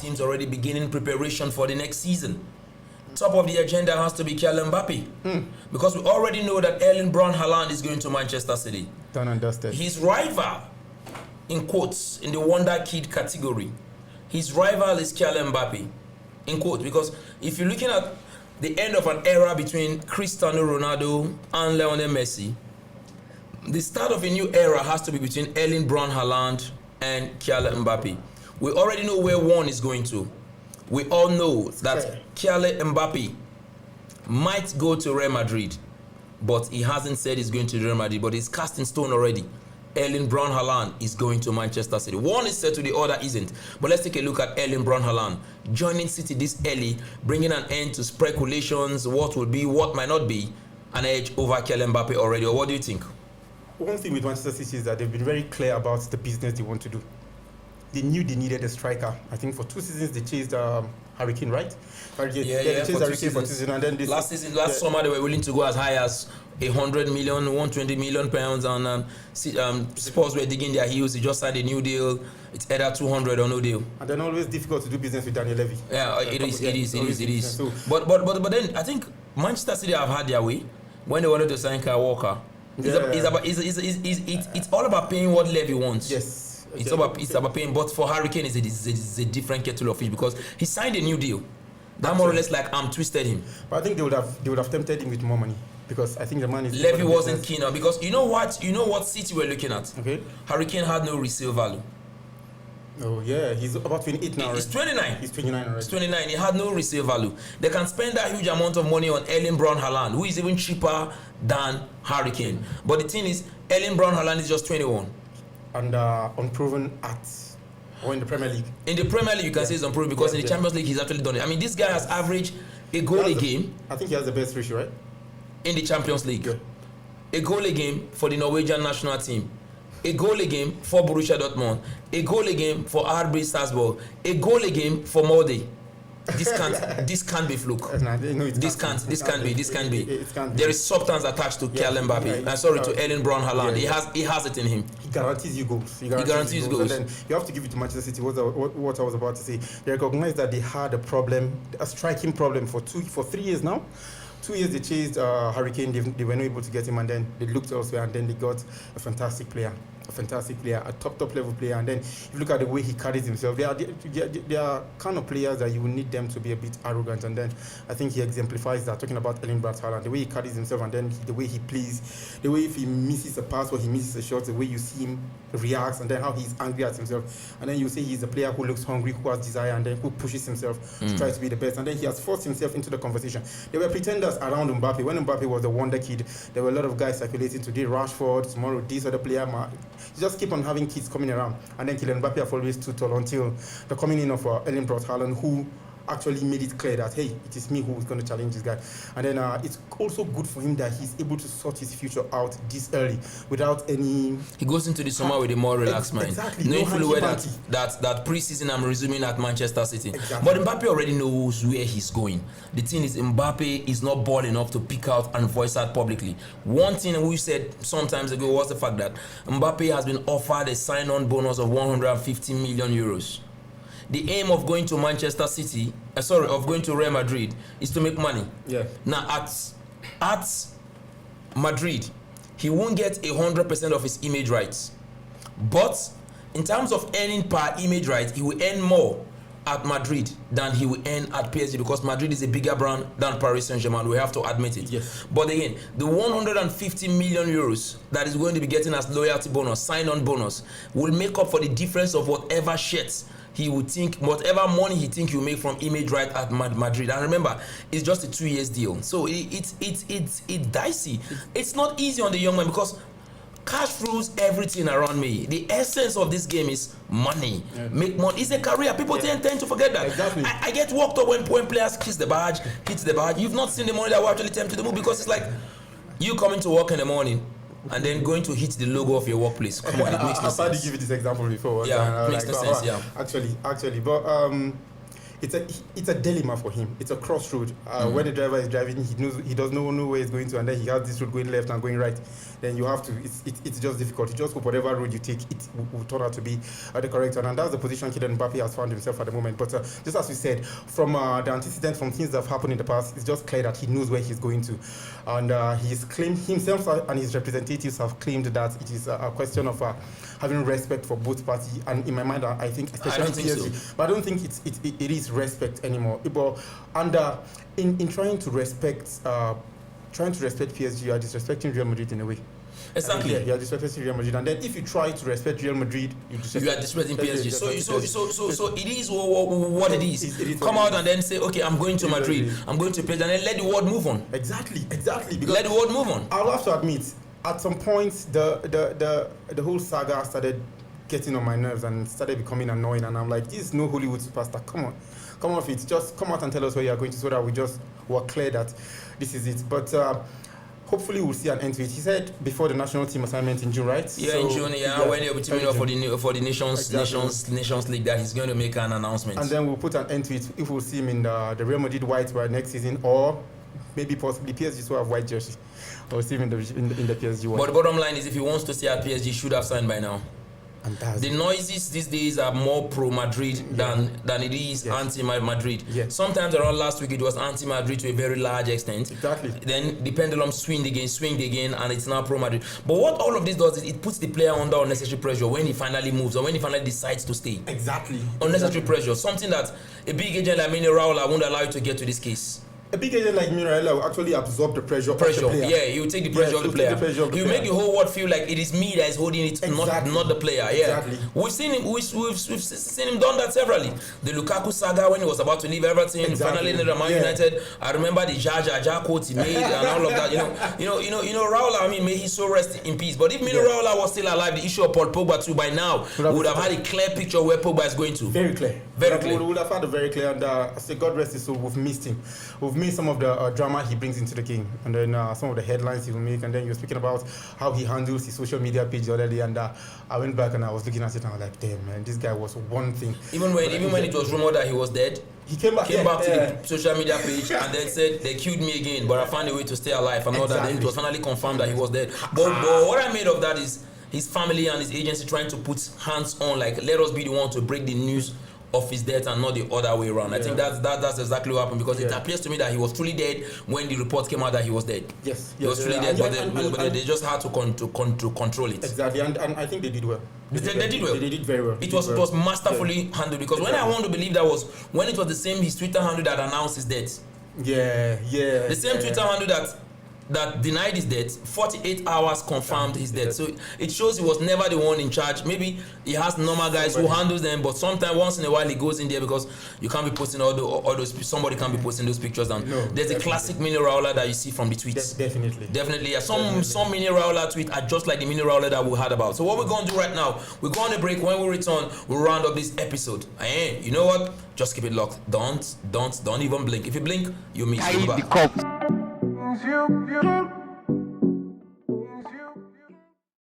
teams already beginning preparation for the next season. Top of the agenda has to be Kylian Mbappe. Because we already know that Erling Haaland is going to Manchester City. Done and dusted. His rival, in quotes, in the Wonder Kid category, his rival is Kylian Mbappe, in quotes. Because if you're looking at the end of an era between Cristiano Ronaldo and Lionel Messi, the start of a new era has to be between Erling Haaland and Kylian Mbappe. We already know where one is going to. We all know that Kylian Mbappe might go to Real Madrid, but he hasn't said he's going to Real Madrid, but he's cast in stone already. Erling Haaland is going to Manchester City. One is said to the other isn't. But let's take a look at Erling Haaland joining City this early, bringing an end to speculations, what will be, what might not be, an edge over Kylian Mbappe already. Or what do you think? One thing with Manchester City is that they've been very clear about the business they want to do. They knew they needed a striker. I think for 2 seasons they chased Harry Kane, right? They chased Harry Kane for 2 seasons, and then last summer they were willing to go as high as 100 million, 120 million pounds, and Spurs were digging their heels. They just signed a new deal. It's either 200 or no deal. And then always difficult to do business with Daniel Levy. Yeah, it is. So, but then I think Manchester City have had their way when they wanted to sign Kyle Walker. It's all about paying what Levy wants. Yes. It's about paying, but for Harry Kane, it's a different kettle of fish because he signed a new deal. That more or less like twisted him. But I think they would have tempted him with more money because I think the man is. Levy wasn't keen on because you know what City were looking at. Okay. Harry Kane had no resale value. Oh yeah, he's about 28 now. He's 29. He's 29 already. He's 29. He had no resale value. They can spend that huge amount of money on Erling Haaland, who is even cheaper than Harry Kane. But the thing is, Erling Haaland is just 21. And unproven or in the Premier League. In the Premier League, you can say it's unproven because in the Champions League, he's actually done it. I mean, this guy has averaged a goal a game. I think he has the best ratio, right? In the Champions League. Yeah. A goal a game for the Norwegian national team. A goal a game for Borussia Dortmund. A goal a game for RB Salzburg. A goal a game for Molde. This can't be fluke. This can't be. There is substance attached to Kylian Mbappe. Sorry, to Erling Haaland. He has it in him. He guarantees you goals. He guarantees goals. And then you have to give it to Manchester City. What I was about to say. They recognize that they had a striking problem for 3 years now. 2 years they chased Harry Kane. They were not able to get him, and then they looked elsewhere, and then they got a fantastic player, a top level player. And then if you look at the way he carries himself, they are kind of players that you will need them to be a bit arrogant. And then I think he exemplifies that. Talking about Erling Haaland, the way he carries himself, and then the way he plays, the way if he misses a pass or he misses a shot, the way you see him reacts, and then how he's angry at himself. And then you say he's a player who looks hungry, who has desire, and then who pushes himself to try to be the best. And then he has forced himself into the conversation. There were pretenders around Mbappe. When Mbappe was the wonder kid, there were a lot of guys circulating today. Rashford, tomorrow this other player. You just keep on having kids coming around, and then Kylian Mbappe have always stood tall until the coming in of Erling Haaland, who actually made it clear that, hey, it is me who is going to challenge this guy. And then it's also good for him that he's able to sort his future out this early without any... He goes into the summer with a more relaxed mind. Exactly. Knowing fully well that pre-season I'm resuming at Manchester City. Exactly. But Mbappe already knows where he's going. The thing is, Mbappe is not bold enough to pick out and voice out publicly. One thing we said some times ago was the fact that Mbappe has been offered a sign-on bonus of 150 million euros. The aim of going to Manchester City, of going to Real Madrid, is to make money. Yeah. Now at Madrid, he won't get 100% of his image rights, but in terms of earning per image right, he will earn more at Madrid than he will earn at PSG because Madrid is a bigger brand than Paris Saint-Germain. We have to admit it. Yes. But again, the 150 million euros that is going to be getting as loyalty bonus, sign-on bonus, will make up for the difference of whatever shirts he would think, whatever money he think you make from image right at Madrid. And remember, it's just a 2 years deal, so it's dicey. It's not easy on the young man because cash rules everything around me. The essence of this game is money. Yeah. Make money. It's a career. People tend to forget that. Exactly. I get worked up when players hits the badge. You've not seen the money that will actually tempt you to move because it's like you coming to work in the morning and then going to hit the logo of your workplace. Come on, it makes no sense. I've had to give you this example before. Yeah, it makes no sense. Yeah. Actually, but it's a dilemma for him. It's a crossroad. When the driver is driving, he doesn't know where he's going to, and then he has this road going left and going right. Then you have to. It's just difficult. You just hope whatever road you take, it will turn out to be the correct one, and that's the position Kylian Mbappe has found himself at the moment. But just as we said, from the antecedents, from things that have happened in the past, it's just clear that he knows where he's going to, and he's claimed himself and his representatives have claimed that it is a question of having respect for both parties. And in my mind, I think especially PSG, but I don't think it is respect anymore. And in trying to respect PSG, you are disrespecting Real Madrid in a way. Exactly. You are disrespecting Real Madrid, and then if you try to respect Real Madrid, you are disrespecting PSG. So it is what it is. Come out and then say, okay, I'm going to Madrid, I'm going to PSG, and then let the world move on. Exactly. Let the world move on. I'll have to admit, at some point, the whole saga started getting on my nerves and started becoming annoying, and I'm like, this is no Hollywood superstar. Come off it. Just come out and tell us where you are going to, so that we're clear that this is it. But hopefully we'll see an end to it. He said before the national team assignment in June, right? Yeah, in June. Yeah, when they're between for the Nations League, that he's going to make an announcement. And then we'll put an end to it if we'll see him in the Real Madrid white by next season, or maybe possibly PSG will have white jersey. Or see him in the PSG white. But the bottom line is, if he wants to stay at PSG, he should have signed by now. The noises these days are more pro-Madrid than it is anti-Madrid. Yes. Sometimes around last week it was anti-Madrid to a very large extent. Exactly. Then the pendulum swinged again, and it's now pro-Madrid. But what all of this does is it puts the player under unnecessary pressure when he finally moves or when he finally decides to stay. Exactly. Unnecessary pressure. Something that a big agent like Mino Raiola won't allow you to get to this case. A big agent like Mino Raiola will actually absorb the pressure of the player. Yeah, he will take the pressure of the player. You make the whole world feel like it is me that is holding it, not the player. Yeah, exactly. We've seen him done that severally. The Lukaku saga when he was about to leave Everton, finally in Man United. I remember the Jaja quotes he made and all of that. You know, Raiola. I mean, may he so rest in peace. But if Mino Raiola was still alive, the issue of Paul Pogba too by now would have had a clear picture where Pogba is going to. Very clear. We would have had a very clear. And I say, God rest his soul. We've missed him. We've missed some of the drama he brings into the game, and then some of the headlines he will make. And then you're speaking about how he handles his social media page the other day, and I went back and I was looking at it and I was like, damn man, this guy was one thing. Even when it was rumored that he was dead, he came back to the social media page and then said they killed me again, but I found a way to stay alive and all that. Then it was finally confirmed that he was dead. But what I made of that is his family and his agency trying to put hands on, like, let us be the one to break the news of his death and not the other way around. I think that's exactly what happened, because it appears to me that he was truly dead when the report came out that he was dead. Yes, he was truly dead, but they just had to control it. Exactly, and I think they did well. They did well. They did very well. It was masterfully handled, because when I want to believe that was when it was the same his Twitter handle that announced his death. Yeah. The same Twitter handle that denied his death, 48 hours confirmed his death. So it shows he was never the one in charge. Maybe he has normal guys who handles them, but sometimes once in a while he goes in there, because you can't be posting all those. Somebody can't be posting those pictures down. No, there's a classic Mino Raiola that you see from the tweets. Definitely. Yeah. Some Mino Raiola tweets are just like the Mino Raiola that we heard about. So what we're going to do right now, we're going to break. When we return, we'll round up this episode. And you know what? Just keep it locked. Don't even blink. If you blink, you miss. You